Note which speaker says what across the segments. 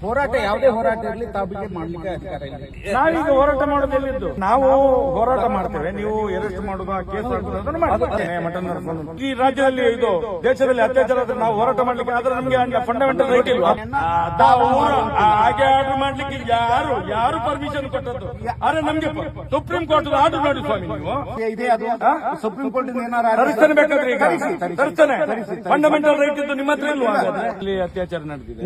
Speaker 1: ಹೋರಾಟ ಯಾವುದೇ ಹೋರಾಟ ಇರಲಿ ತಾವಿಗೆ ಮಾಡ್ಲಿಕ್ಕೆ ಅಧಿಕಾರ ಇಲ್ಲ.
Speaker 2: ನಾವೀಗ ಹೋರಾಟ ಮಾಡೋದೆಲ್ಲಿದ್ದು ನಾವು ಹೋರಾಟ ಮಾಡ್ತೇವೆ. ನೀವು ಅರೆಸ್ಟ್ ಮಾಡುವ ಕೇಸ್ ಹಾಕುವುದನ್ನು ಮಾಡ್ತೇವೆ. ಈ ರಾಜ್ಯದಲ್ಲಿ ಇದು ದೇಶದಲ್ಲಿ ಅತ್ಯಾಚಾರ ಆದ್ರೆ ನಾವು ಹೋರಾಟ ಮಾಡ್ಲಿಕ್ಕೆ ಆದ್ರೆ ನಮ್ಗೆ ಫಂಡಮೆಂಟಲ್ ರೈಟ್ ಇಲ್ವಾ? ಹಾಗೆ ಆರ್ಡರ್ ಮಾಡ್ಲಿಕ್ಕೆ ಯಾರು ಪರ್ಮಿಷನ್ ಕೊಟ್ಟದ್ದು? ಆದ್ರೆ ನಮ್ಗೆ ಸುಪ್ರೀಂ ಕೋರ್ಟ್ ಆರ್ಡರ್ ನೋಡಿ ಸ್ವಾಮಿ. ನೀವು
Speaker 1: ಇದೇ ಅದು ಸುಪ್ರೀಂ ಕೋರ್ಟ್
Speaker 2: ತರಿಸ್ತಾನೆ ಬೇಕಾದ್ರೆ ಈಗ ತರಿಸ್ತಾನೆ. ಫಂಡಮೆಂಟಲ್ ರೈಟ್ ಇದ್ದು ನಿಮ್ಮ ಹತ್ರ ಇಲ್ವಾ? ಇಲ್ಲಿ ಅತ್ಯಾಚಾರ ನಡೆದಿದೆ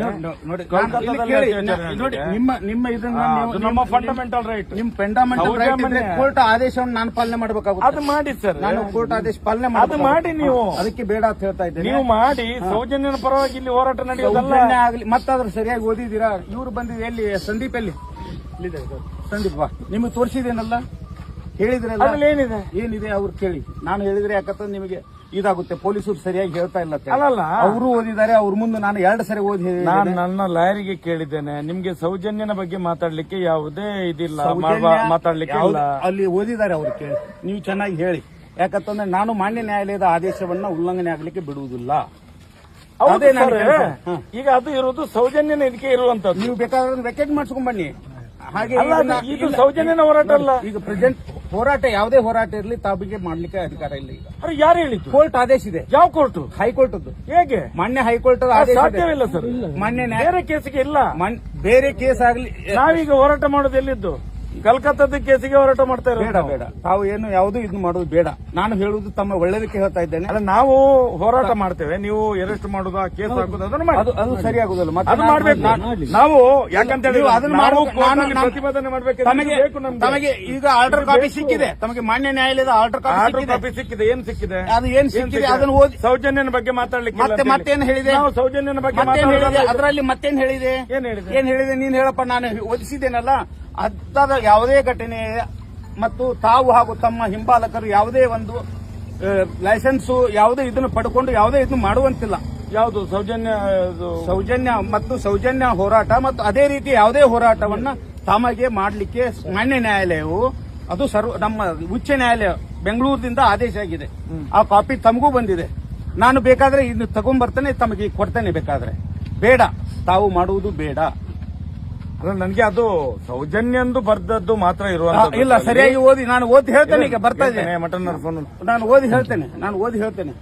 Speaker 1: ನೋಡಿ.
Speaker 2: ಕೋಲ್ಕತ್ತಾದಲ್ಲಿ ಅತ್ಯಾಚಾರ
Speaker 1: ನೋಡಿ,
Speaker 2: ನಡೆದಿದೆ.
Speaker 1: ನಿಮ್ಮ ಇದನ್ನ
Speaker 2: ಅದು ನಮ್ಮ ಫಂಡಮೆಂಟಲ್ ರೈಟ್.
Speaker 1: ನಿಮ್ ಫಂಡಮೆಂಟಲ್ ರೈಟ್ ಇದ್ರೆ ಕೋರ್ಟ್ ಆದೇಶವನ್ನು ನಾನು ಪಾಲನೆ ಮಾಡಬೇಕಾಗುತ್ತೆ.
Speaker 2: ಅದು ಮಾಡಿ ಸರ್,
Speaker 1: ನಾನು ಕೋರ್ಟ್ ಆದೇಶ ಪಾಲನೆ
Speaker 2: ಅದು ಮಾಡಿ. ನೀವು
Speaker 1: ಅದಕ್ಕೆ ಬೇಡ ಅಂತ ಹೇಳ್ತಾ ಇದ್ದೇನೆ.
Speaker 2: ನೀವು ಮಾಡಿ ಸೌಜನ್ಯನ ಪರವಾಗಿ ಇಲ್ಲಿ ಹೋರಾಟ ನಡೆಯೋದಲ್ಲ.
Speaker 1: ಆಗ್ಲಿ ಮತ್ತಾದ್ರೂ ಸರಿಯಾಗಿ ಓದಿದ್ದೀರಾ? ಇವ್ರು ಬಂದಿದೆ ಎಲ್ಲಿ? ಸಂದೀಪ್ ಎಲ್ಲಿ? ಸಂದೀಪ್ ಬಾ, ನಿಮಗೆ ತೋರಿಸಿದೇನಲ್ಲ, ಹೇಳಿದ್ರಲ್ಲ
Speaker 2: ಏನಿದೆ
Speaker 1: ಏನಿದೆ ಅವ್ರು ಕೇಳಿ. ನಾನು ಹೇಳಿದ್ರೆ ಯಾಕಂತಂದ್ರೆ ನಿಮಗೆ ಇದಾಗುತ್ತೆ. ಪೊಲೀಸರು ಸರಿಯಾಗಿ ಹೇಳ್ತಾ ಇಲ್ಲ.
Speaker 2: ಅಲ್ಲಲ್ಲ,
Speaker 1: ಅವರು ಓದಿದ್ದಾರೆ. ಅವ್ರ ಮುಂದೆ ನಾನು 2 ಸರಿ ಓದಿ
Speaker 2: ನಾನು ನನ್ನ ಲಾಯರಿಗೆ ಕೇಳಿದ್ದೇನೆ. ನಿಮ್ಗೆ ಸೌಜನ್ಯನ ಬಗ್ಗೆ ಮಾತಾಡ್ಲಿಕ್ಕೆ ಯಾವುದೇ ಇದಿಲ್ಲ, ಮಾತಾಡ್ಲಿಕ್ಕೆ ಇಲ್ಲ.
Speaker 1: ಅಲ್ಲಿ ಓದಿದ್ದಾರೆ, ಅವ್ರು ಕೇಳಿ. ನೀವು ಚೆನ್ನಾಗಿ ಹೇಳಿ. ಯಾಕಂತಂದ್ರೆ ನಾನು ಮಾನ್ಯ ನ್ಯಾಯಾಲಯದ ಆದೇಶವನ್ನ ಉಲ್ಲಂಘನೆ ಆಗ್ಲಿಕ್ಕೆ ಬಿಡುವುದಿಲ್ಲ.
Speaker 2: ಅದೇ ಈಗ ಅದು ಇರೋದು ಸೌಜನ್ಯನ ಇದಕ್ಕೆ ಇರುವಂತದ್ದು.
Speaker 1: ನೀವು ಬೇಕಾದ್ರೆ ವೆಕೆಟ್ ಮಾಡಿಸ್ಕೊಂಡ್ ಬನ್ನಿ. ಹಾಗೆ
Speaker 2: ಇದು ಸೌಜನ್ಯನ ಹೋರಾಟ ಅಲ್ಲ.
Speaker 1: ಈಗ ಪ್ರೆಸೆಂಟ್ ಹೋರಾಟ ಯಾವುದೇ ಹೋರಾಟ ಇರಲಿ ತಾವಿಗೆ ಮಾಡ್ಲಿಕ್ಕೆ ಅಧಿಕಾರ ಇಲ್ಲ. ಈಗ
Speaker 2: ಅರೆ ಯಾರು ಹೇಳಿದ್ದು?
Speaker 1: ಕೋರ್ಟ್ ಆದೇಶ ಇದೆ.
Speaker 2: ಯಾವ ಕೋರ್ಟ್?
Speaker 1: ಹೈಕೋರ್ಟ್.
Speaker 2: ಹೇಗೆ?
Speaker 1: ಮಾನ್ಯ ಹೈಕೋರ್ಟ್ ಆದೇಶ
Speaker 2: ಸಾಧ್ಯವಿಲ್ಲ ಸರ್.
Speaker 1: ಮಾನ್ಯ
Speaker 2: ಬೇರೆ ಕೇಸಿಗೆ ಇಲ್ಲ.
Speaker 1: ಬೇರೆ ಕೇಸ್ ಆಗ್ಲಿ.
Speaker 2: ನಾವೀಗ ಹೋರಾಟ ಮಾಡೋದು ಎಲ್ಲಿದ್ದು? ಕಲ್ಕತ್ತಾದ ಕೇಸಿಗೆ ಹೋರಾಟ ಮಾಡ್ತಾ ಇರೋದು.
Speaker 1: ಬೇಡ ಬೇಡ, ತಾವು ಏನು ಯಾವುದು ಇದು ಮಾಡೋದು ಬೇಡ. ನಾನು ಹೇಳುವುದು ತಮ್ಮ ಒಳ್ಳೇದಕ್ಕೆ ಹೇಳ್ತಾ ಇದ್ದೇನೆ.
Speaker 2: ಅಲ್ಲ, ನಾವು ಹೋರಾಟ ಮಾಡ್ತೇವೆ. ನೀವು ಅರೆಸ್ಟ್ ಮಾಡುದು, ಕೇಸ್ ಹಾಕುದು, ಅದನ್ನು ಮಾಡಿ.
Speaker 1: ಅದು ಸರಿಯಾಗುದಿಲ್ಲ.
Speaker 2: ಅದು ಮಾಡ್ಬೇಕು ನಾವು. ಯಾಕಂತ ಹೇಳಿ ಪ್ರತಿಭಟನೆ ಮಾಡ್ಬೇಕು.
Speaker 1: ತಮಗೆ ಈಗ ಆರ್ಡರ್ ಕಾಪಿ ಸಿಕ್ಕಿದೆ. ತಮಗೆ ಮಾನ್ಯ ನ್ಯಾಯಾಲಯದ ಆರ್ಡರ್
Speaker 2: ಕಾಪಿ ಸಿಕ್ಕಿದೆ. ಏನ್ ಸಿಕ್ಕಿದೆ?
Speaker 1: ಅದು ಏನ್ ಸಿಕ್ಕಿದೆ ಅದನ್ನು ಓದಿ.
Speaker 2: ಸೌಜನ್ಯನ ಬಗ್ಗೆ ಮಾತಾಡ್ಲಿಕ್ಕೆ
Speaker 1: ಮತ್ತೇನ್ ಹೇಳಿದೆ?
Speaker 2: ನಾವು ಸೌಜನ್ಯನ ಬಗ್ಗೆ
Speaker 1: ಅದರಲ್ಲಿ ಮತ್ತೇನ್ ಹೇಳಿದೆ?
Speaker 2: ಏನ್ ಹೇಳಿದೆ?
Speaker 1: ನೀನ್ ಹೇಳಪ್ಪ. ನಾನು ಓದಿಸಿದ್ದೇನಲ್ಲ. ಅದಾದ ಯಾವುದೇ ಘಟನೆ ಮತ್ತು ತಾವು ಹಾಗೂ ತಮ್ಮ ಹಿಂಬಾಲಕರು ಯಾವುದೇ ಒಂದು ಲೈಸೆನ್ಸ್ ಯಾವುದೇ ಇದನ್ನು ಪಡ್ಕೊಂಡು ಯಾವುದೇ ಇದನ್ನು ಮಾಡುವಂತಿಲ್ಲ.
Speaker 2: ಯಾವುದು
Speaker 1: ಸೌಜನ್ಯ ಮತ್ತು ಸೌಜನ್ಯ ಹೋರಾಟ ಮತ್ತು ಅದೇ ರೀತಿ ಯಾವುದೇ ಹೋರಾಟವನ್ನ ತಮಗೆ ಮಾಡಲಿಕ್ಕೆ ಮಾನ್ಯ ನ್ಯಾಯಾಲಯವು ಅದು ನಮ್ಮ ಉಚ್ಚ ನ್ಯಾಯಾಲಯ ಬೆಂಗಳೂರಿನಿಂದ ಆದೇಶ ಆಗಿದೆ. ಆ ಕಾಪಿ ತಮಗೂ ಬಂದಿದೆ. ನಾನು ಬೇಕಾದ್ರೆ ಇನ್ನು ತಗೊಂಡ್ಬರ್ತೇನೆ, ತಮಗೆ ಕೊಡ್ತೇನೆ. ಬೇಕಾದ್ರೆ ಬೇಡ, ತಾವು ಮಾಡುವುದು ಬೇಡ.
Speaker 2: ನನಗೆ ಅದು ಸೌಜನ್ಯಂದು ಬರ್ದದ್ದು ಮಾತ್ರ ಇರುವಂತ
Speaker 1: ಇಲ್ಲ. ಸರಿಯಾಗಿ ಓದಿ. ನಾನು ಓದಿ ಹೇಳ್ತೇನೆ. ಈಗ ಬರ್ತಾ ಇದ್ದೇನೆ. ನಾನು ಓದಿ ಹೇಳ್ತೇನೆ.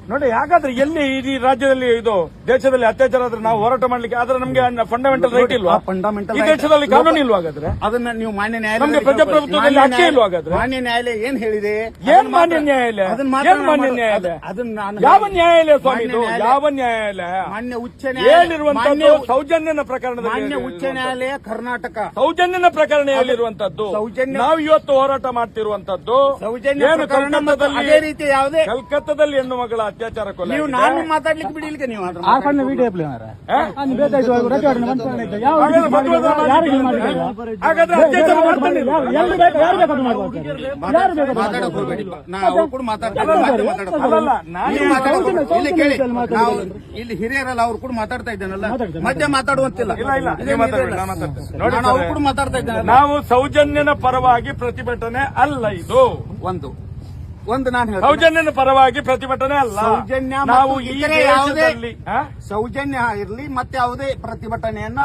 Speaker 2: ನೋಡಿ, ಯಾಕಾದ್ರೆ ಎಲ್ಲಿ ಇಡೀ ರಾಜ್ಯದಲ್ಲಿ ಇದು ದೇಶದಲ್ಲಿ ಅತ್ಯಾಚಾರ ಆದ್ರೆ ನಾವು ಹೋರಾಟ ಮಾಡ್ಲಿಕ್ಕೆ ಆದ್ರೆ ನಮ್ಗೆ ಫಂಡಮೆಂಟಲ್ ರೈಟ್ ಇಲ್ವಾ?
Speaker 1: ಫಂಡಮೆಂಟಲ್
Speaker 2: ಈ ದೇಶದಲ್ಲಿ ಕಾನೂನು ಇಲ್ವಾ? ಹಾಗಾದ್ರೆ
Speaker 1: ಅದನ್ನ ನೀವು ಮಾನ್ಯ ನ್ಯಾಯಾಲಯ
Speaker 2: ಪ್ರಜಾಪ್ರಭುತ್ವದಲ್ಲಿ ಹಕ್ಕೇ ಇಲ್ವಾ? ಹಾಗಾದ್ರೆ
Speaker 1: ಮಾನ್ಯ ನ್ಯಾಯಾಲಯ ಏನ್ ಹೇಳಿದೆ?
Speaker 2: ಏನ್ ಮಾನ್ಯ ನ್ಯಾಯಾಲಯ? ಮಾನ್ಯ ನ್ಯಾಯಾಲಯ ಅದನ್ನ ಯಾವ ನ್ಯಾಯಾಲಯ ಸ್ವಾಮಿ? ಇದು ಯಾವ ನ್ಯಾಯಾಲಯ?
Speaker 1: ಮಾನ್ಯ ಉಚ್ಚ ನ್ಯಾಯಾಲಯ
Speaker 2: ಹೇಳಿರುವಂತದ್ದು ಸೌಜನ್ಯನ ಪ್ರಕರಣದಲ್ಲಿ.
Speaker 1: ಮಾನ್ಯ ಉಚ್ಚ ನ್ಯಾಯಾಲಯ ಕರ್ನಾಟಕ
Speaker 2: ಸೌಜನ್ಯನ ಪ್ರಕರಣ ಹೇಳಿರುವಂತದ್ದು. ನಾವು ಇವತ್ತು ಹೋರಾಟ ಮಾಡ್ತಿರುವಂತದ್ದು
Speaker 1: ಸೌಜನ್ಯ ಅದೇ ರೀತಿ ಯಾವುದೇ
Speaker 2: ಕಲ್ಕತ್ತಾದಲ್ಲಿ ಹೆಣ್ಣು ಮಗಳ ಅತ್ಯಾಚಾರ ಕೊಲೆ.
Speaker 1: ನೀವು ನಾನು ಮಾತಾಡ್ಲಿಕ್ಕೆ ಬಿಡಿಲಿಕ್ಕೆ ನೀವು
Speaker 2: ಹಾಗಾದ್ರೆ ಅತ್ಯಾಚಾರ ಮಾಡ್ತಾನೆ.
Speaker 1: ಇಲ್ಲಿ ಹಿರಿಯರಲ್ಲ, ಅವ್ರು ಕೂಡ ಮಾತಾಡ್ತಾ ಇದ್ದೇನಲ್ಲ. ಮಧ್ಯ ಮಾತಾಡುವಂತಿಲ್ಲ.
Speaker 2: ನೋಡಿ,
Speaker 1: ಕೂಡ ಮಾತಾಡ್ತಾ ಇದ್ದೇನೆ.
Speaker 2: ನಾವು ಸೌಜನ್ಯನ ಪರವಾಗಿ ಪ್ರತಿಭಟನೆ ಅಲ್ಲ. ಇದು
Speaker 1: ಒಂದು ನಾನು
Speaker 2: ಸೌಜನ್ಯನ ಪರವಾಗಿ ಪ್ರತಿಭಟನೆ ಅಲ್ಲ.
Speaker 1: ಸೌಜನ್ಯ
Speaker 2: ನಾವು ಈ
Speaker 1: ದೇಶದಲ್ಲಿ ಸೌಜನ್ಯ ಇರಲಿ ಮತ್ತೆ ಯಾವುದೇ ಪ್ರತಿಭಟನೆಯನ್ನ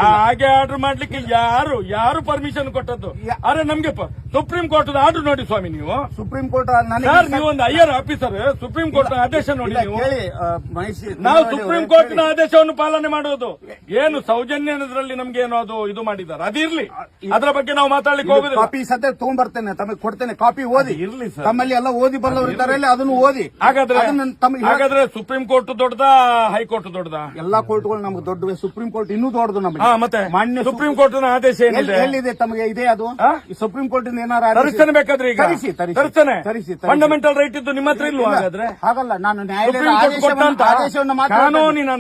Speaker 2: ಹಾಗೆ ಆರ್ಡರ್ ಮಾಡ್ಲಿಕ್ಕೆ ಯಾರು ಪರ್ಮಿಷನ್ ಕೊಟ್ಟದ್ದು? ಆದ್ರೆ ನಮ್ಗೆ ಸುಪ್ರೀಂ ಕೋರ್ಟ್ ಆರ್ಡರ್ ನೋಡಿ ಸ್ವಾಮಿ. ನೀವು
Speaker 1: ಸುಪ್ರೀಂ ಕೋರ್ಟ್
Speaker 2: ನೀವು ಒಂದು ಹೈಯರ್ ಆಫೀಸರ್. ಸುಪ್ರೀಂ ಕೋರ್ಟ್ ಆದೇಶ ನೋಡಿ. ನಾವು ಸುಪ್ರೀಂ ಕೋರ್ಟ್ ನ ಆದೇಶವನ್ನು ಪಾಲನೆ ಮಾಡುವುದು. ಏನು ಸೌಜನ್ಯದಲ್ಲಿ ನಮ್ಗೆ ಏನೋ ಅದು ಇದು ಮಾಡಿದ್ದಾರೆ, ಅದಿರ್ಲಿ. ಅದರ ಬಗ್ಗೆ ನಾವು ಮಾತಾಡ್ಲಿಕ್ಕೆ ಹೋಗುದಿಲ್ಲ.
Speaker 1: ಕಾಪಿ ಸದ್ಯ ತಗೊಂಡ್ಬರ್ತೇನೆ, ತಮಗೆ ಕೊಡ್ತೇನೆ. ಕಾಪಿ ಓದಿ.
Speaker 2: ಇರ್ಲಿ ಸರ್,
Speaker 1: ತಮ್ಮಲ್ಲಿ ಎಲ್ಲ ಓದಿ ಬಲ್ಲವರು ಇದ್ದಾರೆ, ಅದನ್ನು ಓದಿ.
Speaker 2: ಹಾಗಾದ್ರೆ ಸುಪ್ರೀಂ ಕೋರ್ಟ್ ದೊಡ್ಡದಾ, ಹೈಕೋರ್ಟ್ ದೊಡ್ಡದಾ?
Speaker 1: ಎಲ್ಲಾ ಕೋರ್ಟ್ಗಳು ನಮ್ಗೆ ದೊಡ್ಡವೆ. ಸುಪ್ರೀಂ ಕೋರ್ಟ್ ಇನ್ನೂ ದೊಡ್ಡದು ನಮಗೆ.
Speaker 2: ಮತ್ತೆ ಮಾನ್ಯ ಸುಪ್ರೀಂ ಕೋರ್ಟ್ ನ ಆದೇಶ ಏನಿದೆ?
Speaker 1: ಎಲ್ಲಿದೆ ತಮಗೆ? ಇದೆ ಅದು ಸುಪ್ರೀಂ ಕೋರ್ಟ್ ಏನಾರು
Speaker 2: ತರಿಸ್ತಾನೆ ಬೇಕಾದ್ರೆ ಈಗ ತರಿಸ್ತಾನೆ. ಫಂಡಮೆಂಟಲ್ ರೈಟ್ ಇದ್ದು ನಿಮ್ಮ ಹತ್ರ ಇಲ್ವಾ? ಹಾಗಾದ್ರೆ
Speaker 1: ಹಾಗಲ್ಲ. ನಾನು ನ್ಯಾಯಾಲಯದ ಆದೇಶವನ್ನು
Speaker 2: ಕಾನೂನಿನ